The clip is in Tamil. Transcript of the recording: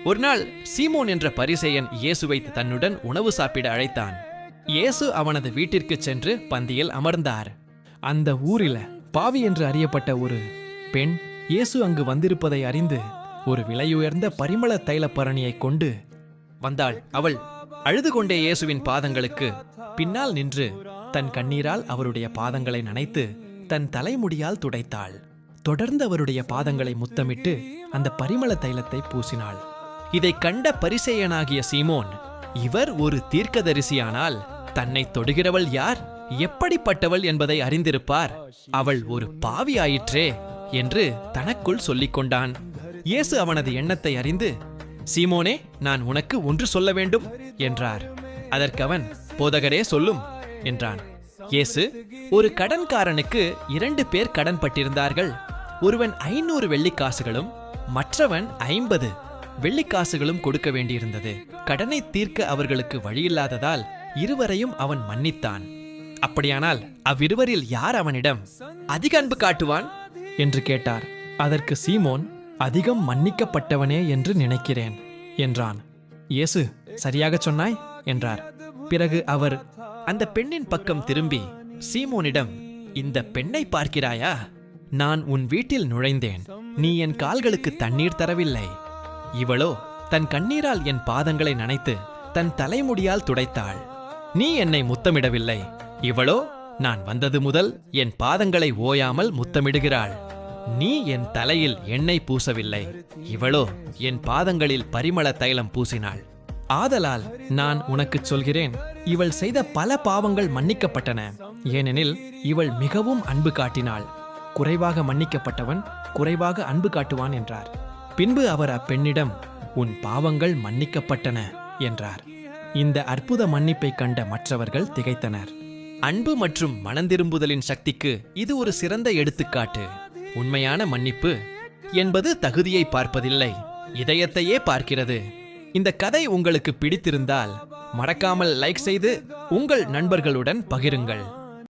ஒரு நாள் சீமோன் என்ற பரிசேயன் இயேசுவை தன்னுடன் உணவு சாப்பிட அழைத்தான். இயேசு அவனது வீட்டிற்கு சென்று பந்தியில் அமர்ந்தார். அந்த ஊரில் பாவி என்று அறியப்பட்ட ஒரு பெண் இயேசு அங்கு வந்திருப்பதை அறிந்து ஒரு விலையுயர்ந்த பரிமள தைல பரணியை கொண்டு வந்தாள். அவள் அழுது கொண்டே இயேசுவின் பாதங்களுக்கு பின்னால் நின்று தன் கண்ணீரால் அவருடைய பாதங்களை நனைத்து தன் தலைமுடியால் துடைத்தாள். தொடர்ந்து அவருடைய பாதங்களை முத்தமிட்டு அந்த பரிமள தைலத்தை பூசினாள். இதை கண்ட பரிசேயனாகிய சீமோன், இவர் ஒரு தீர்க்கதரிசியானால் தன்னை தொடுகிறவள் யார், எப்படிப்பட்டவள் என்பதை அறிந்திருப்பார், அவள் ஒரு பாவி ஆயிற்றே என்று தனக்குள் சொல்லிக் கொண்டான். இயேசு அவனது எண்ணத்தை அறிந்து, சீமோனே, நான் உனக்கு ஒன்று சொல்ல வேண்டும் என்றார். அதற்கு அவன், போதகரே, சொல்லும் என்றான். இயேசு, ஒரு கடன்காரனுக்கு 2 பேர் கடன் பட்டிருந்தார்கள். ஒருவன் 500 வெள்ளிக்காசுகளும் மற்றவன் 50 வெள்ளிக்காசுகளும் கொடுக்க வேண்டியிருந்தது. கடனை தீர்க்க அவர்களுக்கு வழியில்லாததால் இருவரையும் அவன் மன்னித்தான். அப்படியானால் அவ்விருவரில் யார் அவனிடம் அதிக அன்பு காட்டுவான் என்று கேட்டார். அதற்கு சீமோன், அதிகம் மன்னிக்கப்பட்டவனே என்று நினைக்கிறேன் என்றான். இயேசு, சரியாக சொன்னாய் என்றார். பிறகு அவர் அந்த பெண்ணின் பக்கம் திரும்பி சீமோனிடம், இந்த பெண்ணை பார்க்கிறாயா? நான் உன் வீட்டில் நுழைந்தேன், நீ என் கால்களுக்கு தண்ணீர் தரவில்லை. இவளோ தன் கண்ணீரால் என் பாதங்களை நனைத்து தன் தலைமுடியால் துடைத்தாள். நீ என்னை முத்தமிடவில்லை. இவளோ நான் வந்தது முதல் என் பாதங்களை ஓயாமல் முத்தமிடுகிறாள். நீ என் தலையில் எண்ணெய் பூசவில்லை. இவளோ என் பாதங்களில் பரிமள தைலம் பூசினாள். ஆதலால் நான் உனக்குச் சொல்கிறேன், இவள் செய்த பல பாவங்கள் மன்னிக்கப்பட்டன, ஏனெனில் இவள் மிகவும் அன்பு காட்டினாள். குறைவாக மன்னிக்கப்பட்டவன் குறைவாக அன்பு காட்டுவான் என்றார். பின்பு அவர் அப்பெண்ணிடம், உன் பாவங்கள் மன்னிக்கப்பட்டன என்றார். இந்த அற்புத மன்னிப்பை கண்ட மற்றவர்கள் திகைத்தனர். அன்பு மற்றும் மனந்திரும்புதலின் சக்திக்கு இது ஒரு சிறந்த எடுத்துக்காட்டு. உண்மையான மன்னிப்பு என்பது தகுதியை பார்ப்பதில்லை, இதயத்தையே பார்க்கிறது. இந்த கதை உங்களுக்கு பிடித்திருந்தால் மறக்காமல் லைக் செய்து உங்கள் நண்பர்களுடன் பகிருங்கள்.